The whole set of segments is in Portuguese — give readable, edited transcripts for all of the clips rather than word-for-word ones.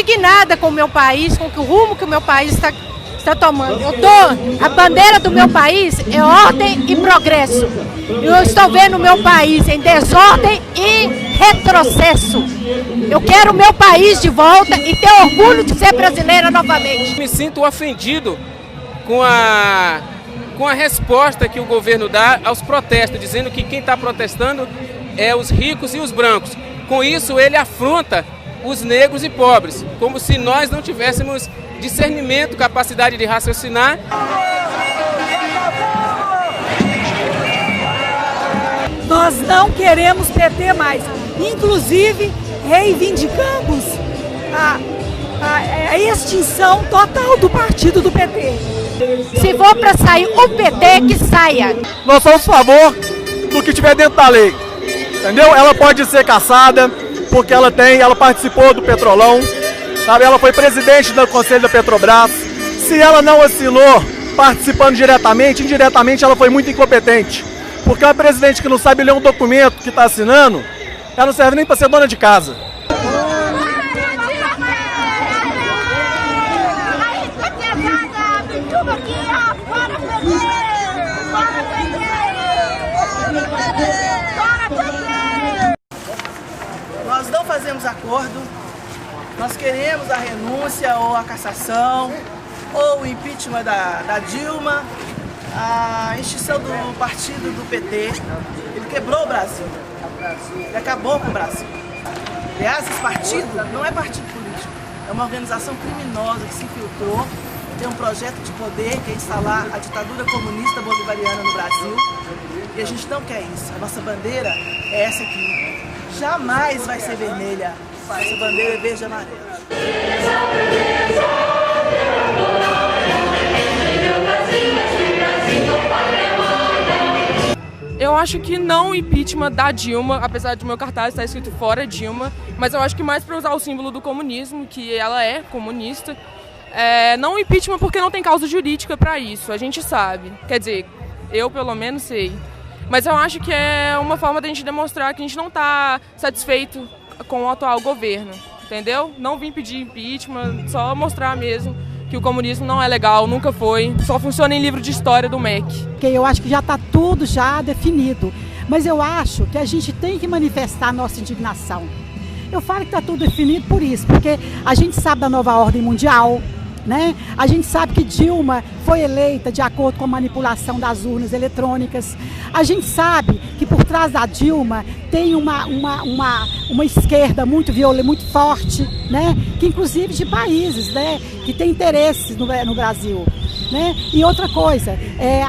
indignada com o meu país, com o rumo que o meu país está tomando. A bandeira do meu país é ordem e progresso. Eu estou vendo o meu país em desordem e retrocesso. Eu quero o meu país de volta e ter orgulho de ser brasileira novamente. Me sinto ofendido com a resposta que o governo dá aos protestos, dizendo que quem está protestando é os ricos e os brancos. Com isso, ele afronta os negros e pobres, como se nós não tivéssemos discernimento, capacidade de raciocinar. Nós não queremos PT mais. Inclusive, reivindicamos a extinção total do partido do PT. Se for para sair o PT, que saia. Nós somos a favor do que tiver dentro da lei, entendeu? Ela pode ser cassada, porque ela participou do Petrolão, sabe? Ela foi presidente do Conselho da Petrobras. Se ela não assinou participando diretamente, indiretamente ela foi muito incompetente. Porque uma presidente que não sabe ler um documento que está assinando, ela não serve nem para ser dona de casa. Nós não fazemos acordo, nós queremos a renúncia ou a cassação ou o impeachment da Dilma, a extinção do partido do PT. Ele quebrou o Brasil, ele acabou com o Brasil. Aliás, esse partido não é partido político, é uma organização criminosa que se infiltrou, tem um projeto de poder que é instalar a ditadura comunista bolivariana no Brasil, e a gente não quer isso. A nossa bandeira é essa aqui. Jamais vai ser vermelha, essa bandeira é verde e amarela. Eu acho que não o impeachment da Dilma, apesar de meu cartaz estar escrito fora Dilma, mas eu acho que mais para usar o símbolo do comunismo, que ela é comunista. Não o impeachment porque não tem causa jurídica para isso, a gente sabe. Quer dizer, eu pelo menos sei. Mas eu acho que é uma forma da gente demonstrar que a gente não está satisfeito com o atual governo, entendeu? Não vim pedir impeachment, só mostrar mesmo que o comunismo não é legal, nunca foi, só funciona em livro de história do MEC. Eu acho que já está tudo já definido, mas eu acho que a gente tem que manifestar a nossa indignação. Eu falo que está tudo definido por isso, porque a gente sabe da nova ordem mundial, né? A gente sabe que Dilma foi eleita de acordo com a manipulação das urnas eletrônicas. A gente sabe que por trás da Dilma tem uma esquerda muito violenta, muito forte, né? Que inclusive de países, né? Que tem interesses no Brasil. Né? E outra coisa,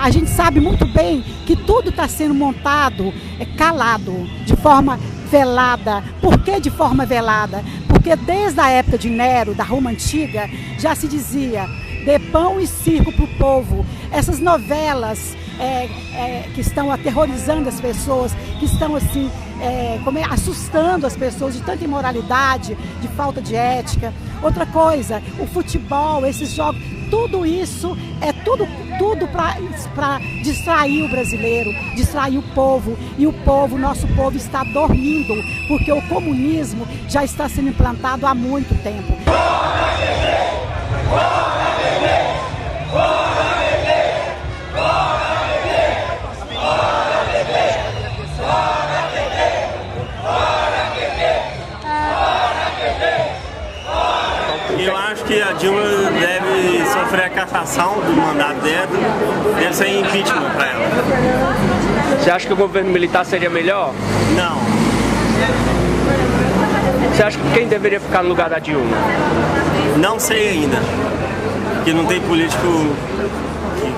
a gente sabe muito bem que tudo está sendo montado calado, de forma velada. Por que de forma velada? Porque desde a época de Nero, da Roma Antiga, já se dizia: dê pão e circo para o povo. Essas novelas que estão aterrorizando as pessoas, que estão assim, assustando as pessoas de tanta imoralidade, de falta de ética. Outra coisa, o futebol, esses jogos, tudo isso é tudo para distrair o brasileiro, distrair o povo. E o povo, nosso povo, está dormindo, porque o comunismo já está sendo implantado há muito tempo. Eu acho que a Dilma deve sofrer a cassação do mandato dela, deve ser impeachment para ela. Você acha que o governo militar seria melhor? Não. Você acha que quem deveria ficar no lugar da Dilma? Não sei ainda, porque não tem político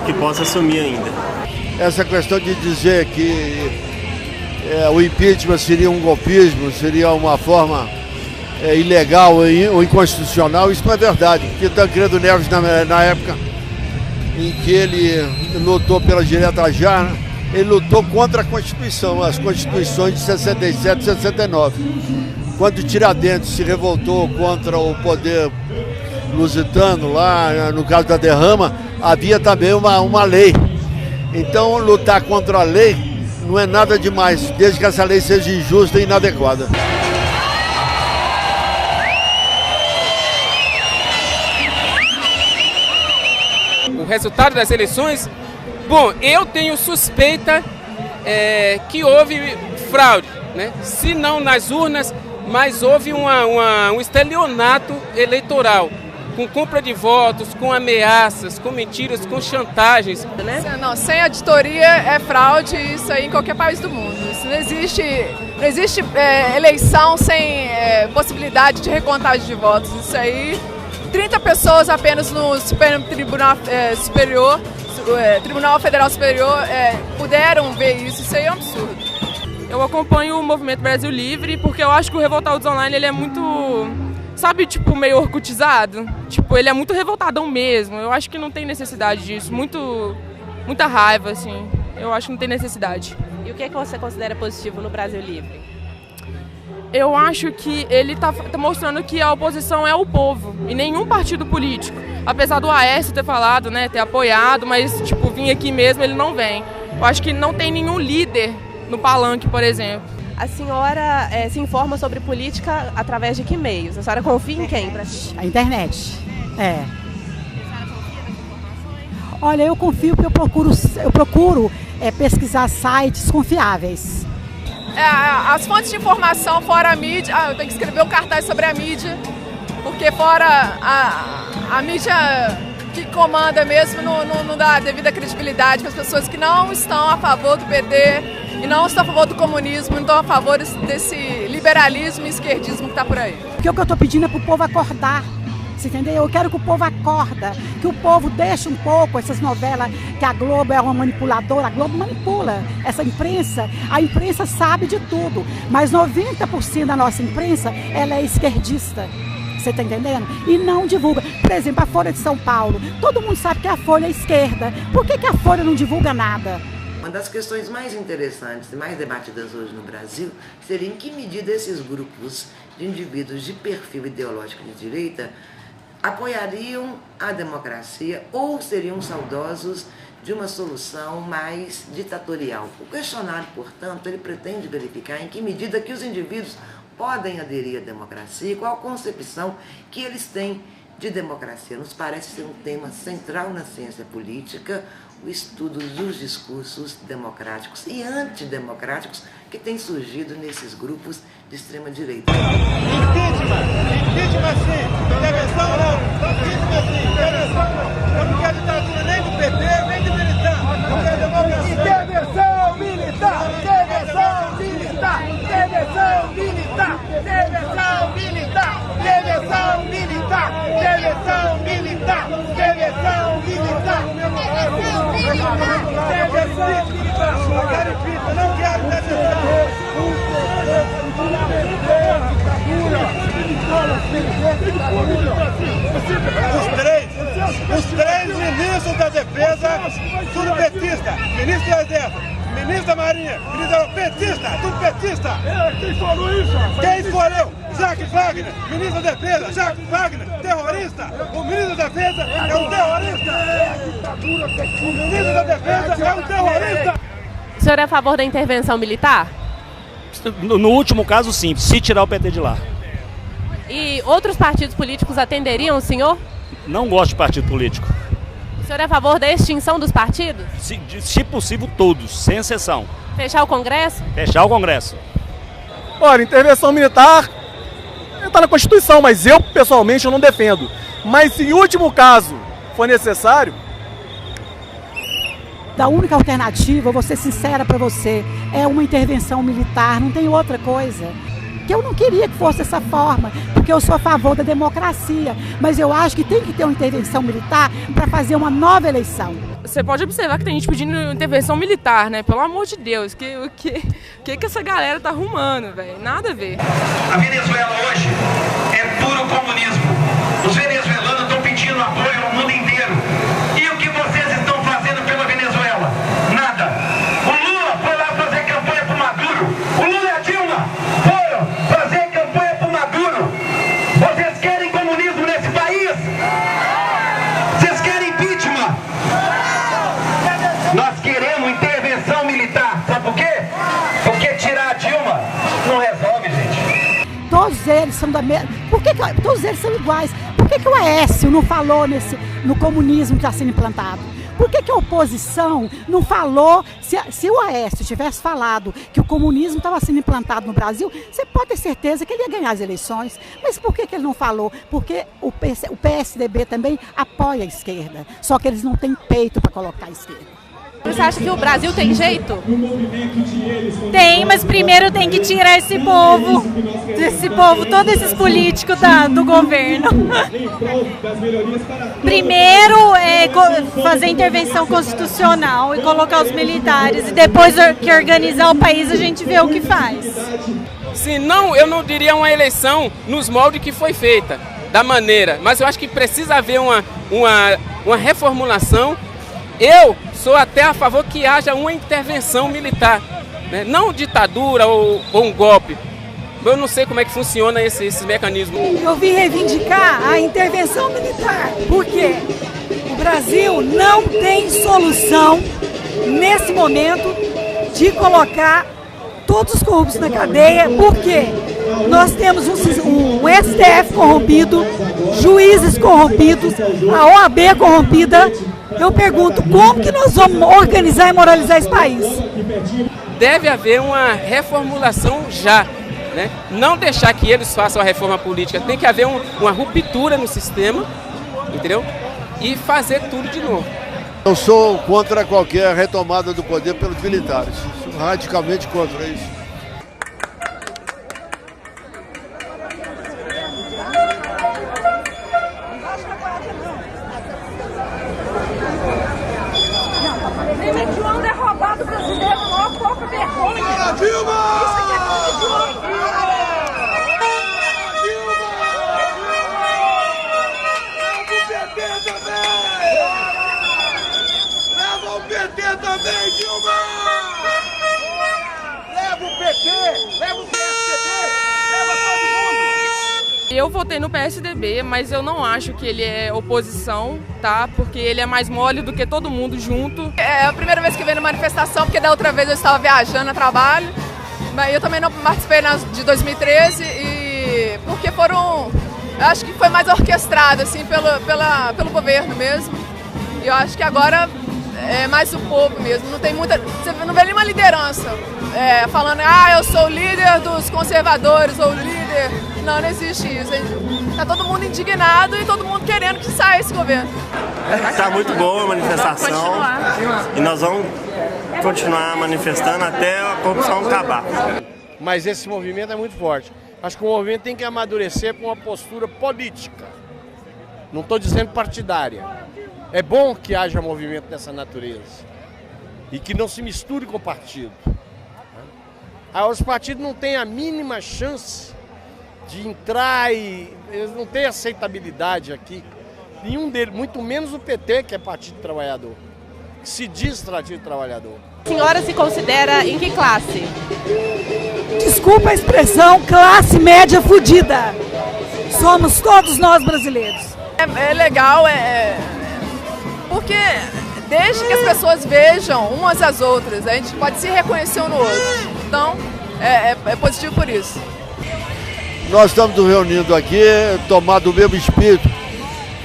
que possa assumir ainda. Essa questão de dizer que o impeachment seria um golpismo, seria uma forma ilegal ou inconstitucional, isso não é verdade, porque Tancredo Neves, na época em que ele lutou pela direta já, ele lutou contra a Constituição, as Constituições de 67 e 69. Quando Tiradentes se revoltou contra o poder lusitano, lá no caso da derrama, havia também uma lei. Então, lutar contra a lei não é nada demais, desde que essa lei seja injusta e inadequada. resultado das eleições, bom, eu tenho suspeita que houve fraude, né? Se não nas urnas, mas houve um estelionato eleitoral, com compra de votos, com ameaças, com mentiras, com chantagens. Não, sem auditoria é fraude, isso aí em qualquer país do mundo. Isso não existe eleição sem possibilidade de recontagem de votos. Isso aí, 30 pessoas apenas no Supremo Tribunal Tribunal Federal Superior puderam ver isso. Isso aí é um absurdo. Eu acompanho o Movimento Brasil Livre porque eu acho que o Revoltados Online ele é muito, sabe, tipo, meio orcutizado. Tipo, ele é muito revoltadão mesmo. Eu acho que não tem necessidade disso. Muita raiva, assim. Eu acho que não tem necessidade. E o que você considera positivo no Brasil Livre? Eu acho que ele tá mostrando que a oposição é o povo e nenhum partido político. Apesar do Aécio ter falado, né, ter apoiado, mas, tipo, vir aqui mesmo, ele não vem. Eu acho que não tem nenhum líder no palanque, por exemplo. A senhora se informa sobre política através de que meios? A senhora confia em quem? A internet. Olha, eu confio porque eu procuro pesquisar sites confiáveis. As fontes de informação fora a mídia, eu tenho que escrever um cartaz sobre a mídia, porque fora a mídia que comanda mesmo não dá devida credibilidade para as pessoas que não estão a favor do PT e não estão a favor do comunismo, não estão a favor desse liberalismo e esquerdismo que está por aí. Porque o que eu estou pedindo é para o povo acordar. Você entendeu? Eu quero que o povo acorda, que o povo deixe um pouco essas novelas que a Globo é uma manipuladora. A Globo manipula essa imprensa. A imprensa sabe de tudo, mas 90% da nossa imprensa ela é esquerdista. Você está entendendo? E não divulga. Por exemplo, a Folha de São Paulo. Todo mundo sabe que a Folha é esquerda. Por que a Folha não divulga nada? Uma das questões mais interessantes e mais debatidas hoje no Brasil seria em que medida esses grupos de indivíduos de perfil ideológico de direita apoiariam a democracia ou seriam saudosos de uma solução mais ditatorial. O questionário, portanto, ele pretende verificar em que medida que os indivíduos podem aderir à democracia e qual a concepção que eles têm de democracia. Nos parece ser um tema central na ciência política, o estudo dos discursos democráticos e antidemocráticos que têm surgido nesses grupos de extrema-direita. Impeachment sim, intervenção não. Impeachment sim, intervenção não. Eu não quero ditadura nem do PT, nem de militar. Eu quero democracia. Intervenção militar! Intervenção militar! Intervenção militar! Intervenção militar! Intervenção militar! Intervenção militar! Intervenção militar! Intervenção militar! Eu quero impeachment, não quero intervenção! Os três ministros da defesa, tudo petista, ministro do Exército, ministro da Marinha, ministro petista, tudo petista. Quem falou isso? Quem escolheu? Jacques Wagner, ministro da Defesa, Jacques Wagner, terrorista. O ministro da Defesa é um terrorista. O ministro da Defesa é um terrorista. O senhor é a favor da intervenção militar? No último caso, sim, se tirar o PT de lá. E outros partidos políticos atenderiam o senhor? Não gosto de partido político. O senhor é a favor da extinção dos partidos? Se possível, todos, sem exceção. Fechar o Congresso? Fechar o Congresso. Olha, intervenção militar está na Constituição, mas eu, pessoalmente, eu não defendo. Mas se em último caso for necessário... A única alternativa, eu vou ser sincera para você, é uma intervenção militar, não tem outra coisa. Que eu não queria que fosse dessa forma, porque eu sou a favor da democracia, mas eu acho que tem que ter uma intervenção militar para fazer uma nova eleição. Você pode observar que tem gente pedindo intervenção militar, né? Pelo amor de Deus, o que essa galera tá arrumando, velho? Nada a ver. A Venezuela hoje é puro comunismo. Os venezuelanos estão pedindo apoio ao mundo inteiro. E o que vocês estão fazendo pela Venezuela? Nada. O Lula foi lá fazer campanha pro Maduro. O Lula e a Dilma foram fazer campanha pro Maduro. Vocês querem comunismo nesse país? Vocês querem impeachment? Nós queremos intervenção militar. Sabe por quê? Porque tirar a Dilma não resolve, gente. Todos eles eles são da mesma... Por que todos eles são iguais? Por que o Aécio não falou no comunismo que está sendo implantado? Por que a oposição não falou? Se o Aécio tivesse falado que o comunismo estava sendo implantado no Brasil, você pode ter certeza que ele ia ganhar as eleições. Mas por que ele não falou? Porque o PSDB também apoia a esquerda, só que eles não têm peito para colocar a esquerda. Você acha que o Brasil tem jeito? Tem, mas primeiro tem que tirar esse povo, todos esses políticos do governo. Primeiro é fazer intervenção constitucional e colocar os militares, e depois que organizar o país a gente vê o que faz. Se não, eu não diria uma eleição nos moldes que foi feita, da maneira, mas eu acho que precisa haver uma reformulação. Eu sou até a favor que haja uma intervenção militar, né? Não ditadura ou um golpe. Eu não sei como é que funciona esses mecanismos. Eu vim reivindicar a intervenção militar, porque o Brasil não tem solução, nesse momento, de colocar todos os corruptos na cadeia, porque nós temos um STF corrompido, juízes corrompidos, a OAB corrompida. Eu pergunto, como que nós vamos organizar e moralizar esse país? Deve haver uma reformulação já, né? Não deixar que eles façam a reforma política, tem que haver uma ruptura no sistema, entendeu? E fazer tudo de novo. Eu sou contra qualquer retomada do poder pelos militares, sou radicalmente contra isso. Eu votei no PSDB, mas eu não acho que ele é oposição, tá? Porque ele é mais mole do que todo mundo junto. É a primeira vez que venho na manifestação, porque da outra vez eu estava viajando a trabalho. Mas eu também não participei de 2013 e porque eu acho que foi mais orquestrado assim pelo governo mesmo. E eu acho que agora é mais o povo mesmo. Não tem muita, você não vê nenhuma liderança falando, eu sou o líder dos conservadores ou o líder. Não existe isso. Tá todo mundo indignado e todo mundo querendo que saia esse governo. Está muito boa a manifestação e nós vamos continuar manifestando até a corrupção acabar. Mas esse movimento é muito forte. Acho que o movimento tem que amadurecer com uma postura política. Não estou dizendo partidária. É bom que haja movimento dessa natureza e que não se misture com o partido. Os partidos não têm a mínima chance de entrar e eles não têm aceitabilidade aqui. Nenhum deles, muito menos o PT, que é Partido Trabalhador, que se diz Partido Trabalhador. A senhora se considera em que classe? Desculpa a expressão, classe média fudida. Somos todos nós brasileiros. É legal, porque desde que as pessoas vejam umas às outras, a gente pode se reconhecer um no outro. Então, é positivo por isso. Nós estamos nos reunindo aqui, tomado do mesmo espírito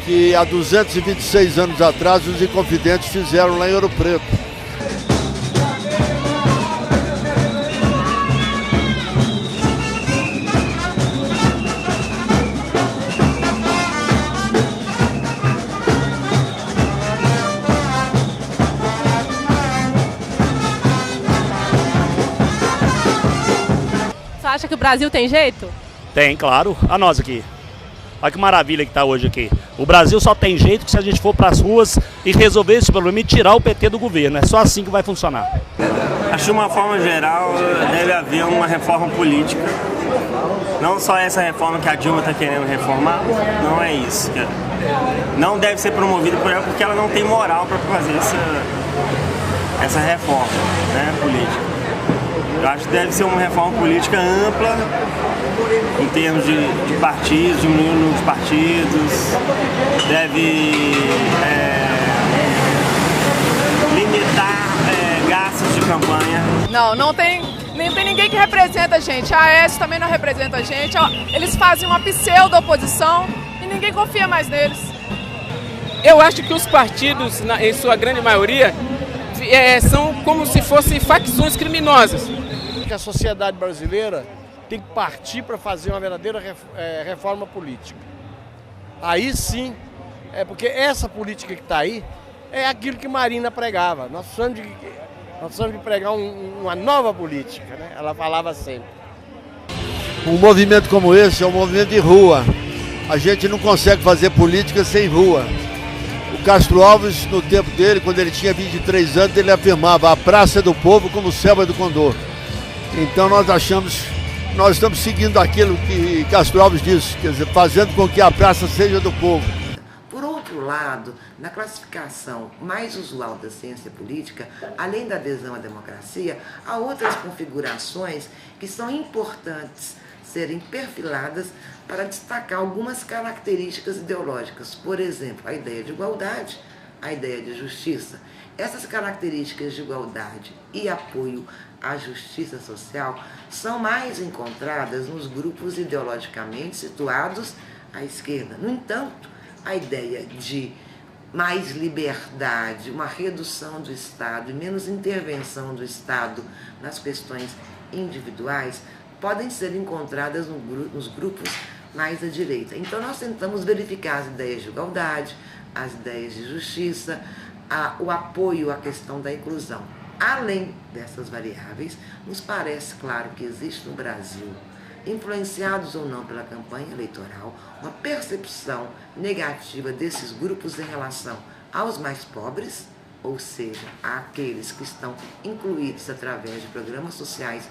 que há 226 anos atrás os Inconfidentes fizeram lá em Ouro Preto. Você acha que o Brasil tem jeito? Tem, claro. A nós aqui. Olha que maravilha que está hoje aqui. O Brasil só tem jeito que se a gente for para as ruas e resolver esse problema e tirar o PT do governo. É só assim que vai funcionar. Acho que de uma forma geral deve haver uma reforma política. Não só essa reforma que a Dilma está querendo reformar, não é isso. Não deve ser promovida por ela porque ela não tem moral para fazer essa reforma, né, política. Eu acho que deve ser uma reforma política ampla, em termos de partidos, diminuir o número de partidos, deve limitar gastos de campanha. Não tem não tem ninguém que representa a gente. A AES também não representa a gente. Eles fazem uma pseudo-oposição e ninguém confia mais neles. Eu acho que os partidos, em sua grande maioria, são como se fossem facções criminosas. Que a sociedade brasileira tem que partir para fazer uma verdadeira reforma política. Aí sim, porque essa política que está aí é aquilo que Marina pregava. Nós precisamos de pregar uma nova política, né? Ela falava sempre. Um movimento como esse é um movimento de rua. A gente não consegue fazer política sem rua. O Castro Alves, no tempo dele, quando ele tinha 23 anos, ele afirmava: a praça é do povo como o céu é do condor. Então nós estamos seguindo aquilo que Castro Alves disse, quer dizer, fazendo com que a praça seja do povo. Por outro lado, na classificação mais usual da ciência política, além da adesão à democracia, há outras configurações que são importantes serem perfiladas para destacar algumas características ideológicas. Por exemplo, a ideia de igualdade, a ideia de justiça. Essas características de igualdade e apoio à justiça social são mais encontradas nos grupos ideologicamente situados à esquerda. No entanto, a ideia de mais liberdade, uma redução do Estado e menos intervenção do Estado nas questões individuais podem ser encontradas nos grupos mais à direita. Então nós tentamos verificar as ideias de igualdade, as ideias de justiça, o apoio à questão da inclusão. Além dessas variáveis, nos parece claro que existe no Brasil, influenciados ou não pela campanha eleitoral, uma percepção negativa desses grupos em relação aos mais pobres, ou seja, àqueles que estão incluídos através de programas sociais,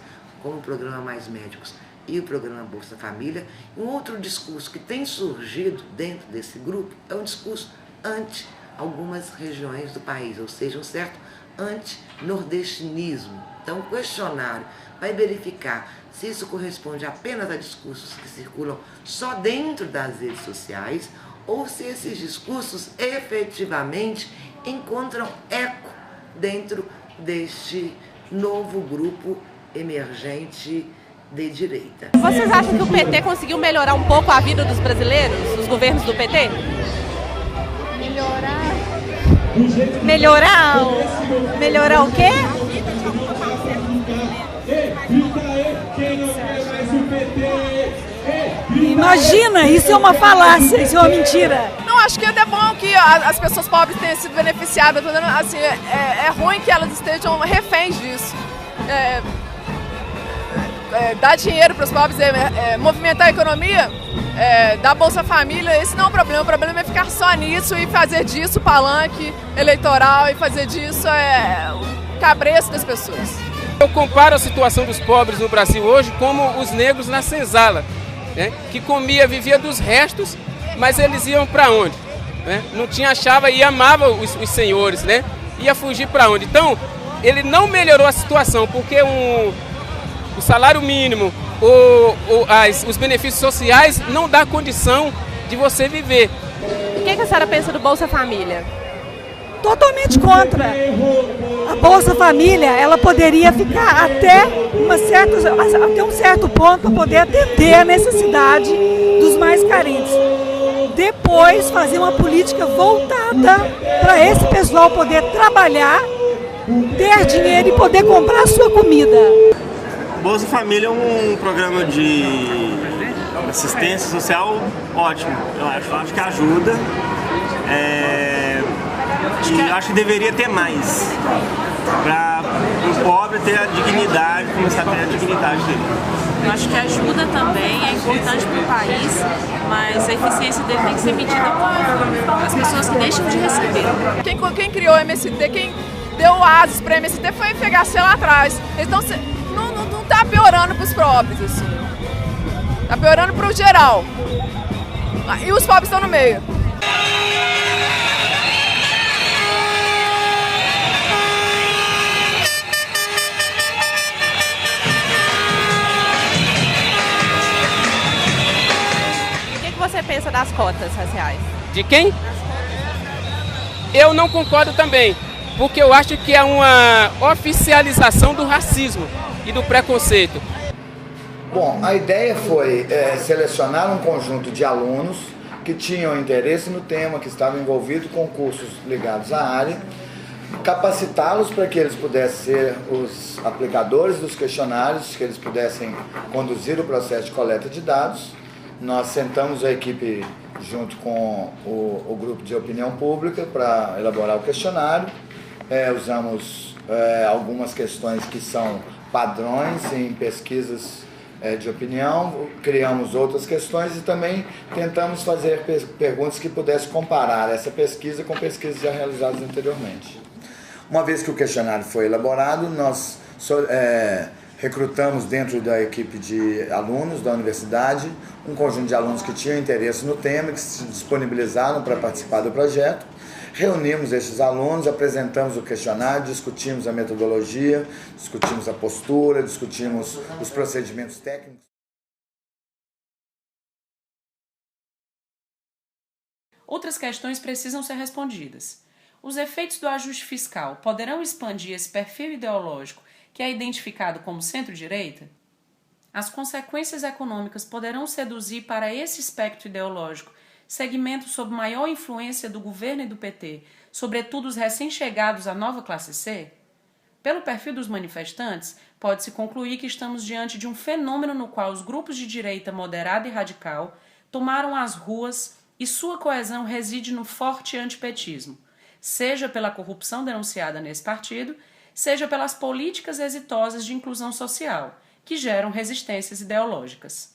como o Programa Mais Médicos e o Programa Bolsa Família. Um outro discurso que tem surgido dentro desse grupo é um discurso anti algumas regiões do país, ou seja, um certo anti-nordestinismo. Então, o questionário vai verificar se isso corresponde apenas a discursos que circulam só dentro das redes sociais ou se esses discursos efetivamente encontram eco dentro deste novo grupo emergente de direita. Vocês acham que o PT conseguiu melhorar um pouco a vida dos brasileiros, os governos do PT? Melhorar o quê? Imagina, isso é uma falácia, isso é uma mentira. Não, acho que é bom que as pessoas pobres tenham sido beneficiadas. Assim, é ruim que elas estejam reféns disso. Dar dinheiro para os pobres, movimentar a economia, dar Bolsa Família, esse não é o problema é ficar só nisso e fazer disso palanque eleitoral e fazer disso o cabresto das pessoas. Eu comparo a situação dos pobres no Brasil hoje como os negros na senzala, né? Que vivia dos restos, mas eles iam para onde? Né? Não tinha, achava e amava os senhores, né? Ia fugir para onde? Então, ele não melhorou a situação, porque o salário mínimo, os benefícios sociais não dá condição de você viver. O que a senhora pensa do Bolsa Família? Totalmente contra. A Bolsa Família, ela poderia ficar até um certo ponto para poder atender a necessidade dos mais carentes. Depois, fazer uma política voltada para esse pessoal poder trabalhar, ter dinheiro e poder comprar a sua comida. Bolsa Família é um programa de assistência social ótimo, eu acho que ajuda. E acho que deveria ter mais, para o pobre ter a dignidade, começar a ter a dignidade dele. Eu acho que ajuda também, é importante para o país, mas a eficiência dele tem que ser medida por as pessoas que deixam de receber. Quem criou o MST, quem deu asas para o MST foi o FHC lá atrás. Então não está piorando para os pobres, assim. Está piorando para o geral. E os pobres estão no meio. O que você pensa das cotas raciais? De quem? Eu não concordo também, porque eu acho que é uma oficialização do racismo. e do preconceito? Bom, a ideia foi selecionar um conjunto de alunos que tinham interesse no tema, que estavam envolvidos com cursos ligados à área, capacitá-los para que eles pudessem ser os aplicadores dos questionários, que eles pudessem conduzir o processo de coleta de dados. Nós sentamos a equipe junto com o grupo de opinião pública para elaborar o questionário. Usamos algumas questões que são padrões em pesquisas de opinião, criamos outras questões e também tentamos fazer perguntas que pudessem comparar essa pesquisa com pesquisas já realizadas anteriormente. Uma vez que o questionário foi elaborado, nós recrutamos dentro da equipe de alunos da universidade um conjunto de alunos que tinham interesse no tema, que se disponibilizaram para participar do projeto. Reunimos esses alunos, apresentamos o questionário, discutimos a metodologia, discutimos a postura, discutimos os procedimentos técnicos. Outras questões precisam ser respondidas. Os efeitos do ajuste fiscal poderão expandir esse perfil ideológico que é identificado como centro-direita? As consequências econômicas poderão seduzir para esse espectro ideológico segmentos sob maior influência do governo e do PT, sobretudo os recém-chegados à nova classe C? Pelo perfil dos manifestantes, pode-se concluir que estamos diante de um fenômeno no qual os grupos de direita moderada e radical tomaram as ruas e sua coesão reside no forte antipetismo, seja pela corrupção denunciada nesse partido, seja pelas políticas exitosas de inclusão social, que geram resistências ideológicas.